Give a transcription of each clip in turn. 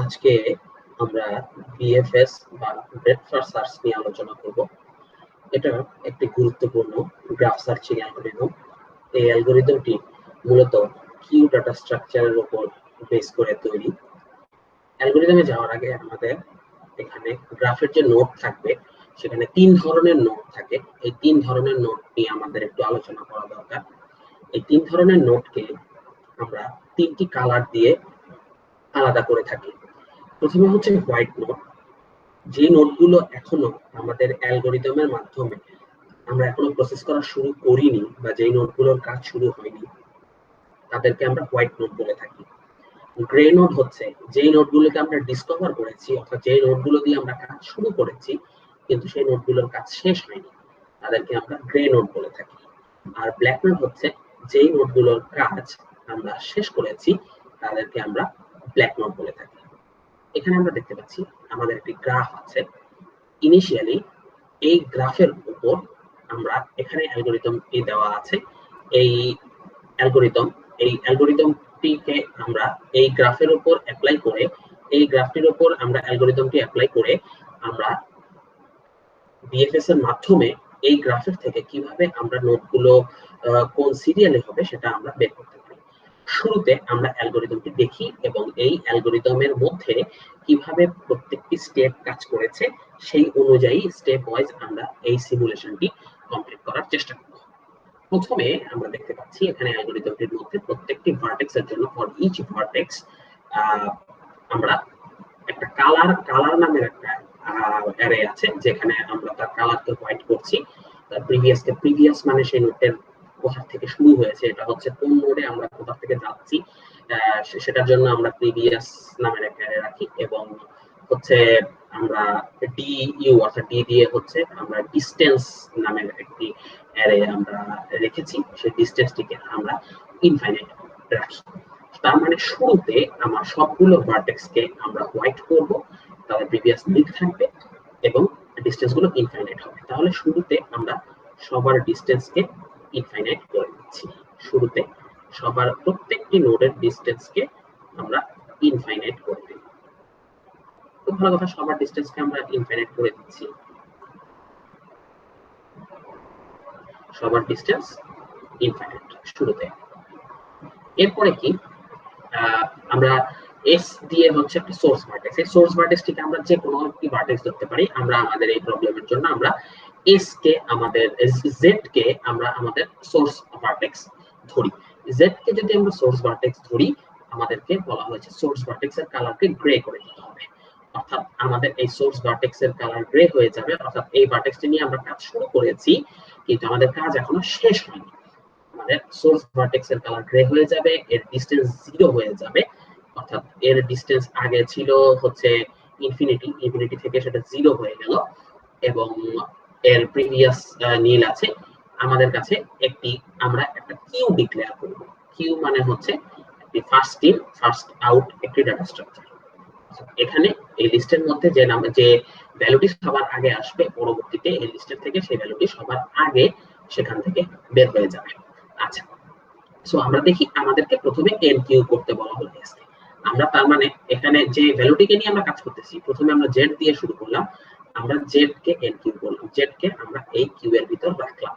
আজকে আমরা বিএফএস বা ব্রেথ ফার্স্ট সার্চ নিয়ে আলোচনা করব। এটা একটি গুরুত্বপূর্ণ গ্রাফ সার্চিং অ্যালগরিদম। এই অ্যালগরিদমটি মূলত কিউ ডাটা স্ট্রাকচারের উপর বেস করে তৈরি। অ্যালগরিদমে যাওয়ার আগে আমাদের এখানে গ্রাফের যে নোড থাকবে সেখানে 3 ধরনের নোড থাকে। এই 3 ধরনের নোড নিয়ে আমাদের একটু আলোচনা করা দরকার। এই 3 ধরনের নোডকে আমরা 3টি কালার দিয়ে আলাদা করে থাকি। প্রথমে হচ্ছে হোয়াইট নোড, যে নোডগুলো এখনো আমাদের অ্যালগরিদমের মাধ্যমে আমরা এখনো প্রসেস করা শুরু করিনি বা যেই নোডগুলোর কাজ শুরু হয়নি তাদেরকে আমরা হোয়াইট নোড বলে থাকি। গ্রে নোড হচ্ছে যেই নোডগুলোকে আমরা ডিসকভার করেছি, অর্থাৎ যেই নোডগুলো দিয়ে আমরা কাজ শুরু করেছি কিন্তু সেই নোডগুলোর কাজ শেষ হয়নি, তাদেরকে আমরা গ্রে নোড বলে থাকি। আর ব্ল্যাক নোড হচ্ছে যেই নোডগুলোর কাজ আমরা শেষ করেছি তাদেরকে আমরা ব্ল্যাক নোড বলে থাকি। এখানে আমরা দেখতে পাচ্ছি আমাদের একটি গ্রাফ আছে। ইনিশিয়ালি এই গ্রাফের উপর আমরা এখানে অ্যালগরিদমটি দেওয়া আছে। এই অ্যালগরিদমটিকে আমরা এই গ্রাফের উপর অ্যাপ্লাই করে এই গ্রাফটির উপর আমরা অ্যালগরিদমটি অ্যাপ্লাই করে আমরা বিএফএস এর মাধ্যমে এই গ্রাফের থেকে কিভাবে আমরা নোডগুলো কোন সিরিয়ালে হবে সেটা আমরা বের করতে পারি। শুরুতে আমরা অ্যালগরিদমটি দেখি এবং এই অ্যালগরিদমের মধ্যে কিভাবে প্রত্যেকটি স্টেপ কাজ করেছে সেই অনুযায়ী স্টেপ ওয়াইজ আমরা এই সিমুলেশনটি কমপ্লিট করার চেষ্টা করব। প্রথমে আমরা দেখতে পাচ্ছি এখানে অ্যালগরিদমটির মধ্যে প্রত্যেকটি ভার্টেক্সের জন্য ফর ইচ ভার্টেক্স আমরা একটা কালার নামের একটা অ্যারে আছে, যেখানে আমরা তার কালারকে হোয়াইট করছি। তার প্রিভিয়াস মানে সেই নোডের কোথা থেকে শুরু হয়েছে, এটা হচ্ছে কোন নোডে আমরা কোথা থেকে যাচ্ছি সেটার জন্য আমরা প্রিভিয়াস নামের একটা অ্যারে রাখি। এবং হচ্ছে আমরা ডিইউ অর্থাৎ ডি দিয়ে হচ্ছে আমরা ডিসটেন্স নামের একটি অ্যারে আমরা রেখেছি, সেই ডিসটেন্সটিকে আমরা ইনফাইনাইট রাখি। তার মানে শুরুতে আমার সবগুলো ভার্টেক্সকে আমরা হোয়াইট করব, তাদের প্রিভিয়াস লিক থাকবে এবং ডিসটেন্স গুলো ইনফাইনাইট হবে। তাহলে শুরুতে আমরা সবার ডিসটেন্সকে ইনফাইনাইট করে দিচ্ছি। শুরুতে সবার প্রত্যেকটি নোডের ডিসটেন্সকে আমরা ইনফাইনাইট করে দিই। খুব ভালো কথা, সবার ডিসটেন্সকে আমরা ইনফাইনাইট করে দিচ্ছি। সবার ডিসটেন্স ইনফাইনাইট শুরুতে। এরপরে কি আমরা এস দিয়ে হচ্ছে একটা সোর্স ভার্টেক্স, এই সোর্স ভার্টেক্সটিকে আমরা যে কোনো একটি ভার্টেক্স ধরতে পারি। আমরা আমাদের এই প্রবলেমের জন্য আমরা এস কে আমাদের জেড কে আমরা আমাদের সোর্স ভার্টেক্স ধরি। জেড কে যদি আমরা সোর্স ভার্টেক্স ধরি আমাদেরকে বলা হয়েছে সোর্স ভার্টেক্সের কালারকে গ্রে করে দিতে হবে, অর্থাৎ আমাদের এই সোর্স ভার্টেক্সের কালার গ্রে হয়ে যাবে। অর্থাৎ এই ভার্টেক্সটি নিয়ে আমরা কাজ শুরু করেছি কিন্তু আমাদের কাজ এখনো শেষ হয়নি। আমাদের সোর্স ভার্টেক্সের কালার গ্রে হয়ে যাবে, এর ডিসটেন্স 0 হয়ে যাবে, অর্থাৎ এর ডিসটেন্স আগে ছিল হচ্ছে ইনফিনিটি থেকে সেটা 0 হয়ে গেল এবং এর প্রিভিয়াস নীল আছে। আমাদের কাছে আমরা একটা কিউ ডিক্লেয়ার করব। কিউ মানে হচ্ছে একটি ফার্স্ট ইন ফার্স্ট আউট একটি ডাটা স্ট্রাকচার। এখানে এই লিস্টের মধ্যে যে ভ্যালুটি সবার আগে আসবে পরবর্তীতে এই লিস্টের থেকে সেই ভ্যালুটি সবার আগে সেখান থেকে বের হয়ে যাবে। আচ্ছা, সো আমরা দেখি আমাদেরকে প্রথমে এনকিউ করতে বলা হয়েছে। আমরা তার মানে এখানে যে ভ্যালুটিকে নিয়ে আমরা কাজ করতেছি, প্রথমে আমরা জেড দিয়ে শুরু করলাম, আমরা জেড কে এনকিউ করলাম, জেড কে আমরা এই কিউ এর ভিতর রাখলাম।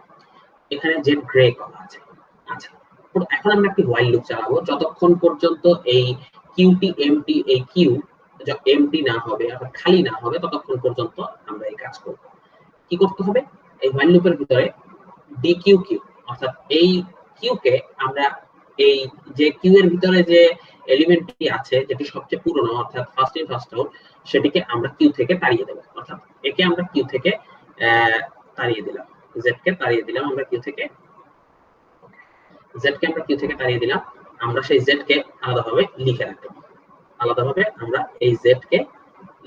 এখানে জেড গ্রে করা আছে। আচ্ছা, এখন আমরা একটি হোয়াইল লুপ চালাবো যতক্ষণ পর্যন্ত এই কিউটি এমটি এই কিউ এমটি না হবে অর্থাৎ খালি না হবে ততক্ষণ পর্যন্ত আমরা এই কাজ করব। কি করতে হবে, এই হোয়াইল লুপের ভিতরে ডিকিউ কিউ অর্থাৎ এই কিউ কে আমরা এই যে কিউ এর ভিতরে যে এলিমেন্টটি আছে যেটি সবচেয়ে পুরনো অর্থাৎ ফার্স্ট ইন ফার্স্ট আউট সেটিকে আমরা কিউ থেকে তাড়িয়ে দেব। অর্থাৎ একে আমরা কিউ থেকে তাড়িয়ে দিলাম, জেড কে তাড়িয়ে দিলাম আমরা কিউ থেকে, জেড কে আমরা কিউ থেকে তাড়িয়ে দিলাম। আমরা সেই জেড কে আলাদাভাবে লিখে রাখলাম, আলাদাভাবে আমরা এই জেড কে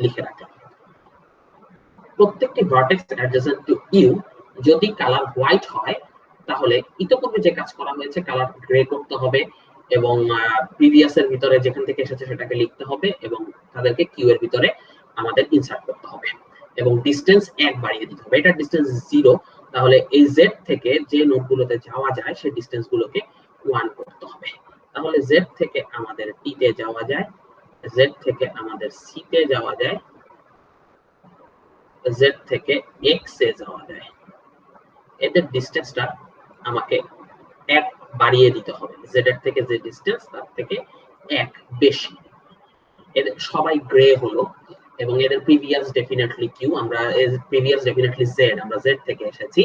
লিখে রাখলাম। প্রত্যেকটি ভার্টেক্স অ্যাডজেসেন্ট টু ইউ যদি কালার হোয়াইট হয় তাহলে ইতিপূর্বে যে কাজ করা হয়েছে কালার গ্রে করতে হবে এবং প্রিভিয়াস এর ভিতরে যেখান থেকে এসেছে সেটাকে লিখতে হবে এবং তাদেরকে কিউ এর ভিতরে আমাদের ইনসার্ট করতে হবে এবং ডিসটেন্স 1 বাড়িয়ে দিতে হবে। এটা ডিসটেন্স 0, তাহলে এই জেড থেকে যে নোডগুলোতে যাওয়া যায় সেই ডিসটেন্স গুলোকে 1 করতে হবে। তাহলে জেড থেকে আমাদের টি তে যাওয়া যায় জেড থেকে আমাদের সি তে যাওয়া যায়, জেড থেকে এক্স এ যাওয়া যায়, এদের ডিসটেন্সটা আমাকে এক বাড়িয়ে দিতে হবে। জেড এর থেকে যে ডিসটেন্স তার থেকে এক বেশি। এদের সবাই গ্রে হলো এবং এদের প্রিভিয়াস ডেফিনেটলি কিউ, আমরা প্রিভিয়াস ডেফিনেটলি জেড, আমরা জেড থেকে এসেছি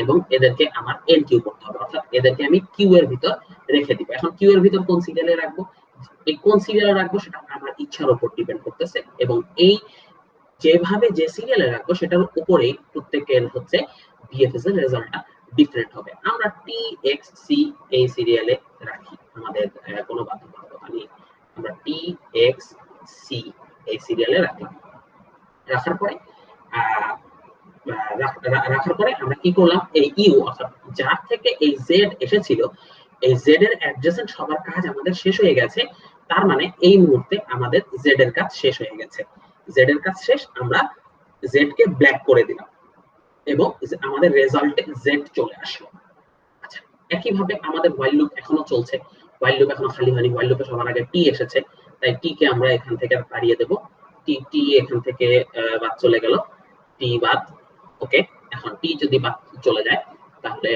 এবং এদেরকে আমার এন কিউ করতে হবে, অর্থাৎ এদেরকে আমি কিউ এর ভিতর রেখে দিব। এখন কিউ এর ভিতর কোন সিরিয়ালে রাখবো, এই কোন সিরিয়ালে রাখবো সেটা আমার ইচ্ছার উপর ডিপেন্ড করতেছে এবং এই যেভাবে যে সিরিয়ালে রাখবো সেটার উপরেই প্রত্যেকের হচ্ছে বিএফএস এর রেজাল্টটা ডিফারেন্ট হবে। আমরা টি এক্স সি এই সিরিয়ালে রাখি, আমাদের কোনো বাধ্যবাধকতা নেই, আমরা টি এক্স সি এই সিরিয়ালে রাখলাম। রাখার পরে রাখার পরে আমরা কি করলাম, এই ইউ অর্থাৎ যার থেকে এই জেড এসেছিল, এই জেড এর অ্যাডজেসেন্ট সবার কাজ আমাদের শেষ হয়ে গেছে। তার মানে এই মুহূর্তে আমাদের জেড এর কাজ শেষ হয়ে গেছে। জেড এর কাজ শেষ, আমরা জেড কে ব্ল্যাক করে দিলাম এবং আমাদের রেজাল্টে জেড চলে আসলো। আচ্ছা, একইভাবে আমাদের হোয়াইল লুপ এখনো চলছে, হোয়াইল লুপ এখনো খালি হয়নি, হোয়াইল লুপে সবার আগে টি এসেছে, তাই টি কে আমরা এখান থেকে তাড়িয়ে দেব। টি টি এখান থেকে বাদ চলে গেল, টি বাদ। ওকে, এখন টি যদি বাদ চলে যায় তাহলে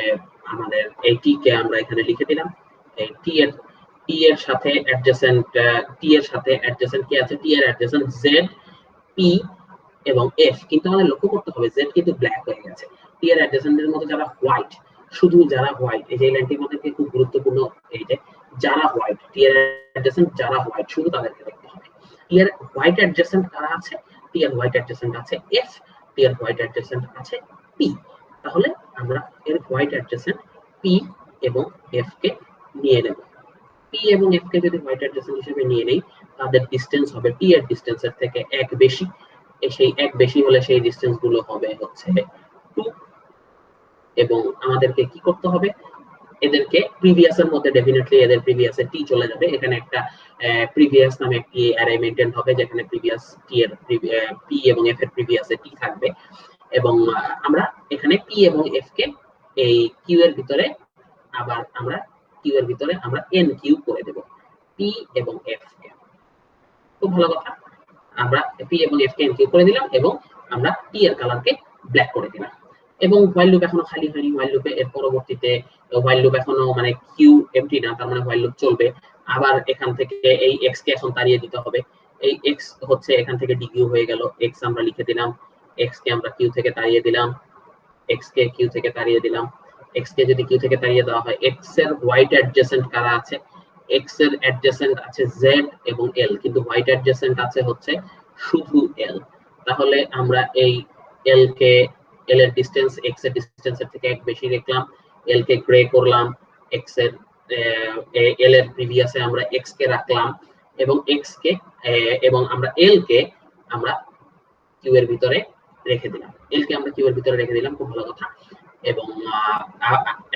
আমাদের এই টি কে আমরা এখানে লিখে দিলাম। এই টি এর সাথে অ্যাডজেসেন্ট, টি এর সাথে অ্যাডজেসেন্ট কি আছে, টি এর অ্যাডজেসেন্ট জেড, পি এবং এফ। কিন্তু আমাদের লক্ষ্য করতে হবে জেড কিন্তু ব্ল্যাক হয়ে গেছে। টি এর অ্যাডজেসেন্টের মধ্যে যারা হোয়াইট, শুধু যারা হোয়াইট, এই যে লাইনটির মধ্যে খুব গুরুত্বপূর্ণ, এই যে যারা হোয়াইট, টি এর অ্যাডজেসেন্ট যারা হোয়াইট শুধু তাদেরকে দেখতে হবে। টি এর হোয়াইট অ্যাডজেসেন্ট কারা আছে, টি এর হোয়াইট অ্যাডজেসেন্ট আছে এফ, টি এর হোয়াইট অ্যাডজেসেন্ট আছে পি। তাহলে আমরা এর হোয়াইট অ্যাডজেসেন্ট পি এবং এফ কে নিয়ে নেব। পি এবং এফ কে যদি হোয়াইট অ্যাডজেসেন্ট হিসেবে নিয়ে নেই, তাদের ডিসটেন্স হবে টি এর ডিসটেন্সের থেকে এক বেশি। সেই এক বেশি হলে সেই ডিসটেন্স গুলো হবে হচ্ছে 2 এবং আমাদেরকে কি করতে হবে, এদেরকে প্রিভিয়াস এর মধ্যে ডেফিনেটলি এদের প্রিভিয়াস এর টি চলে যাবে। এখানে একটা প্রিভিয়াস নামে একটি অ্যারে মেইনটেইন হবে যেখানে প্রিভিয়াস টি এর পি এবং এফ এর প্রিভিয়াস এর টি থাকবে এবং আমরা এখানে পি এবং এফ কে এই কিউ এর ভিতরে আবার আমরা কিউ এর ভিতরে আমরা এন কিউ করে দেব পি এবং এফ কে। খুব ভালো কথা, আমরা পি এবং এফ কে এন কিউ করে দিলাম এবং আমরা টি এর কালারকে ব্ল্যাক করে দিলাম এবং হোয়াইল লুপ এখনো খালি হয়নি। হোয়াইল লুপে এর পরবর্তীতে হোয়াইল লুপ এখনো মানে কিউ এমটি না, তার মানে হোয়াইল লুপ চলবে। আবার এখান থেকে এই এক্স কে এখন তাড়িয়ে দিতে হবে। এই এক্স হচ্ছে এখান থেকে ডি কিউ হয়ে গেল, এক্স আমরা লিখে দিলাম, এক্স কে আমরা কিউ থেকে তাড়িয়ে দিলাম, এক্স কে কিউ থেকে তাড়িয়ে দিলাম। এক্স কে যদি কিউ থেকে তাড়িয়ে দেওয়া হয়, এক্স এর হোয়াইট অ্যাডজেসেন্ট কারা আছে, এক্স এর অ্যাডজেসেন্ট আছে জেড এবং এল, কিন্তু হোয়াইট অ্যাডজেসেন্ট আছে হচ্ছে শুধু এল। তাহলে আমরা এই এল কে, এল এর ডিসটেন্স এক্স এর ডিসটেন্সের থেকে এক বেশি রাখলাম, এল কে গ্রে করলাম, এক্স এর এল এর প্রিভিয়াসে আমরা এক্স কে রাখলাম এবং এক্স কে এবং আমরা এল কে আমরা কিউ এর ভিতরে রেখে দিলাম, এল কে আমরা কিউ এর ভিতরে রেখে দিলাম। খুব ভালো কথা। এবং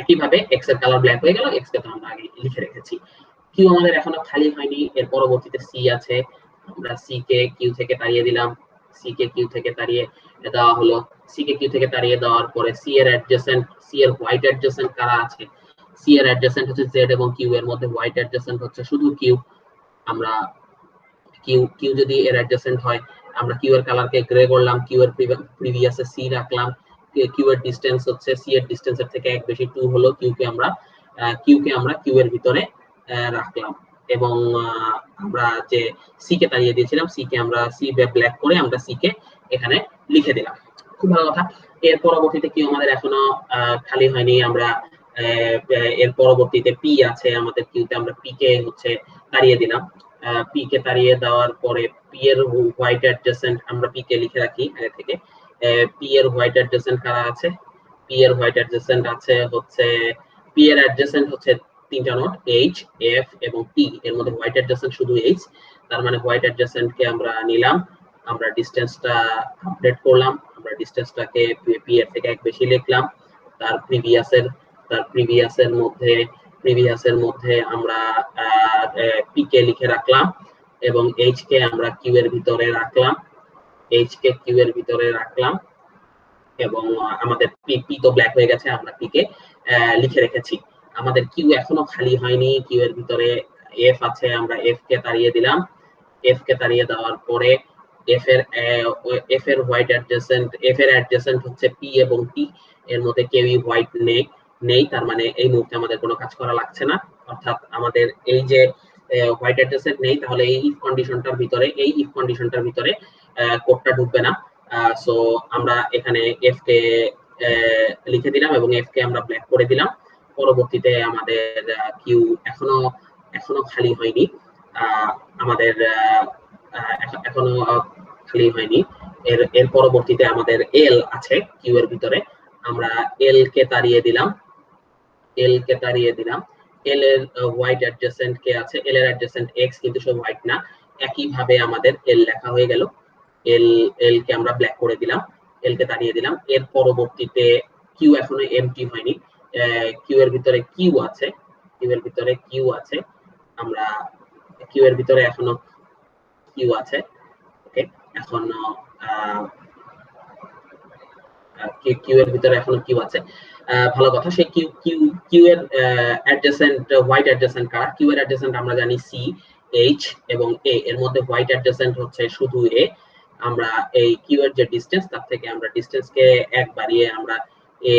একইভাবে এক্স এর কালার ব্ল্যাক হয়ে গেল, এক্স কে তো আমরা আগে লিখে রেখেছি। কিউ আমাদের এখনো খালি হয়নি, এর পরবর্তীতে সি আছে, আমরা সি কে কিউ থেকে তাড়িয়ে দিলাম, সি কে কিউ থেকে তাড়িয়ে দেওয়া হলো। সি কে কিউ থেকে তাড়িয়ে দেওয়ার পরে সি এর অ্যাডজেসেন্ট, সি এর হোয়াইট অ্যাডজেসেন্ট কারা আছে, সি এর অ্যাডজেসেন্ট হচ্ছে জেড এবং কিউ, এর মধ্যে হোয়াইট অ্যাডজেসেন্ট হচ্ছে শুধু কিউ। আমরা কিউ কিউ যদি এর অ্যাডজেসেন্ট হয়, আমরা কিউ এর কালারকে গ্রে করলাম, কিউ এর প্রিভিয়াসে সি রাখলাম, কিউ এর ডিসটেন্স হচ্ছে সি এর ডিসটেন্সের থেকে এক বেশি 2 হলো, কিউ কে আমরা কিউ এর ভিতরে রাখলাম এবং আমরা যে সি কে তাড়িয়ে দিয়েছিলাম, সি কে আমরা সি ব্ল্যাক করে আমরা সি কে এখানে লিখে দিলাম। খুব ভালো কথা। এর পরবর্তীতে কিউ আমাদের এখনো খালি হয়নি, আমরা এর পরবর্তীতে পি আছে আমাদের কিউতে, আমরা পি কে হচ্ছে তাড়িয়ে দিলাম। পি কে তাড়িয়ে দেওয়ার পরে পি এর হোয়াইট অ্যাডজেসেন্ট আমরা পি কে লিখে রাখি আগে থেকে। পি এর হোয়াইট অ্যাডজেসেন্ট কারা আছে, পি এর হোয়াইট অ্যাডজেসেন্ট আছে হচ্ছে, পি এর অ্যাডজেসেন্ট হচ্ছে তিনটা নোড এইচ এফ এবং টি, এর মধ্যে হোয়াইট অ্যাডজেসেন্ট শুধু এইচ। তার মানে হোয়াইট অ্যাডজেসেন্ট কে আমরা নিলাম, আমরা ডিসটেন্সটা আপডেট করলাম, আমরা ডিসটেন্সটাকে পি এর থেকে এক বেশি লিখলাম, তার প্রিভিয়াসের মধ্যে আমরা পি কে লিখে রাখলাম এবং এইচ কে আমরা কিউ এর ভিতরে রাখলাম, এইচ কে কিউ এর ভিতরে রাখলাম এবং আমাদের পি তো ব্ল্যাক হয়ে গেছে, আমরা পি কে লিখে রেখেছি। আমাদের কিউ এখনো খালি হয়নি, কিউ এর ভিতরে এফ আছে, আমরা এফ কে তাড়িয়ে দিলাম এফ কে তাড়িয়ে দেওয়ার পরে এফ এর হোয়াইট অ্যাডজেসেন্ট, এফ এর অ্যাডজেসেন্ট হচ্ছে পি এবং টি, এর মধ্যে কেউই হোয়াইট নেই, তার মানে এই মুহূর্তে আমাদের কোনো কাজ করা লাগছে না। অর্থাৎ আমাদের এই যে হোয়াইট অ্যাডজেসেন্ট নেই, তাহলে এই ইফ কন্ডিশনটার ভিতরে কোডটা ঢুকবে না। সো আমরা এখানে এফ কে লিখে দিলাম এবং এফ কে আমরা ব্ল্যাক করে দিলাম। পরবর্তীতে আমাদের কিউ এখনো খালি হয়নি, আমাদের এখনো খালি হয়নি। এর পরবর্তীতে আমাদের এল আছে কিউ এর ভিতরে, আমরা এল কে তাড়িয়ে দিলাম। এল এর হোয়াইট অ্যাডজেসেন্ট কে আছে, এল এর অ্যাডজেসেন্ট এক্স, কিন্তু সে হোয়াইট না। একইভাবে আমাদের এল লেখা হয়ে গেল। এল কে আমরা ব্ল্যাক করে দিলাম, এল কে তাড়িয়ে দিলাম। এর পরবর্তীতে কিউ এখনো এমটি হয়নি, কিউ এর ভিতরে কিউ আছে, আমরা কিউ এর ভিতরে এখনো কিউ আছে। ওকে, এখন কিউ এর ভিতরে এখনো কিউ আছে, ভালো কথা। সেই কিউ এর অ্যাডজেসেন্ট, হোয়াইট অ্যাডজেসেন্ট কারা? কিউ এর অ্যাডজেসেন্ট আমরা জানি সি, এইচ এবং এ, এর মধ্যে হোয়াইট অ্যাডজেসেন্ট হচ্ছে শুধু এ। আমরা এই কিউ এর যে ডিসটেন্স, তার থেকে আমরা ডিসটেন্সকে এক বাড়িয়ে আমরা এ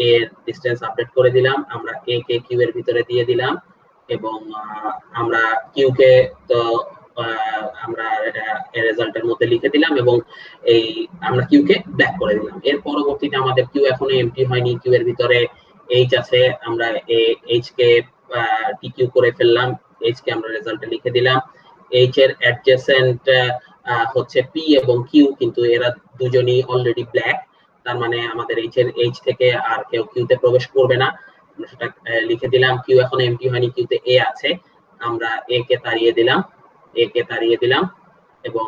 এর ডিসটেন্স আপডেট করে দিলাম, আমরা এ কে কিউ এর ভিতরে দিয়ে দিলাম এবং আমরা কিউ কে তো আমরা রেজাল্টের মধ্যে লিখে দিলাম এবং এই আমরা কিউ কে ব্ল্যাক করে দিলাম। এর পরবর্তীতে আমাদের কিউ এখনো এমটি হয়নি, কিউ এর ভিতরে এইচ আছে, আমরা এইচ কে টিকিউ করে ফেললাম, এইচ কে আমরা রেজাল্টে লিখে দিলাম। এইচ এর অ্যাডজেসেন্ট হচ্ছে পি এবং কিউ, কিন্তু এরা দুজনই অলরেডি ব্ল্যাক, তার মানে আমাদের এইচ থেকে আর কেউ কিউতে প্রবেশ করবে না, আমরা সেটা লিখে দিলাম। কিউ এখনো এমটি হয়নি, কিউতে এ আছে, আমরা এ কে তাড়িয়ে দিলাম এবং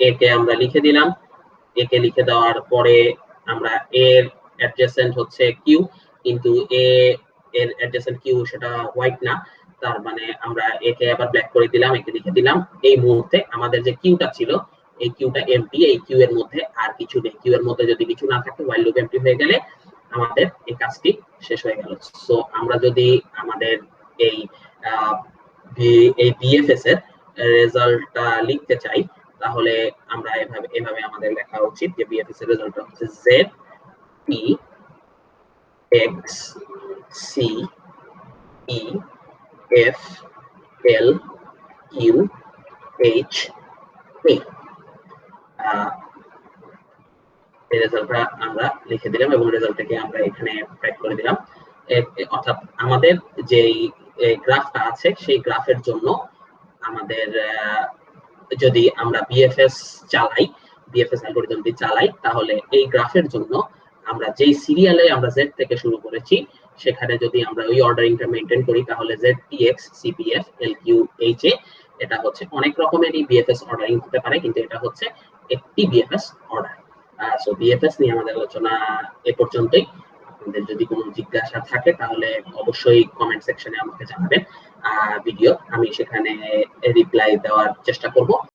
এ কে আমরা লিখে দিলাম। এ কে লিখে দেওয়ার পরে আমরা এর অ্যাডজেসেন্ট হচ্ছে কিউ, কিন্তু এর অ্যাডজেসেন্ট কিউ সেটা হোয়াইট না, তার মানে আমরা এ কে আবার ব্ল্যাক করে দিলাম, একে লিখে দিলাম। এই মুহূর্তে আমাদের যে কিউটা ছিল, এই কিউটা এমটি, এই কিউ এর মধ্যে আর কিছু নেই। কিউ এর মধ্যে যদি কিছু না থাকে, হোয়াইল লুপ এমটি হয়ে গেলে আমাদের এই কাজটি শেষ হয়ে গেল। সো আমরা যদি আমাদের এই বিএফএস এর রেজাল্টটা লিখতে চাই, তাহলে আমরা এভাবে আমাদের লেখা উচিত যে বিএফএস এর রেজাল্টটা হচ্ছে Z P X C E F L Q H A. এই রেজাল্টটা আমরা লিখে দিলাম এবং রেজাল্টটাকে আমরা এখানে টাইপ করে দিলাম। অর্থাৎ আমাদের যে গ্রাফটা আছে, সেই গ্রাফের জন্য আমাদের যদি আমরা বিএফএস অ্যালগরিদমটি চালাই, তাহলে এই গ্রাফের জন্য আমরা যেই সিরিয়ালে আমরা জেড থেকে শুরু করেছি, সেখানে যদি আমরা ওই অর্ডারিংটা মেইনটেইন করি, তাহলে Z P X CPF L Q H A, এটা হচ্ছে অনেক রকমেরই বিএফএস অর্ডারিং হতে পারে, কিন্তু এটা হচ্ছে একটি বিএফএস অর্ডার। সো বিএফএস নিয়ে আমাদের আলোচনা এ পর্যন্তই। আপনাদের যদি কোনো জিজ্ঞাসা থাকে, তাহলে অবশ্যই কমেন্ট সেকশনে আমাকে জানাবেন, ভিডিও আমি সেখানে রিপ্লাই দেওয়ার চেষ্টা করব।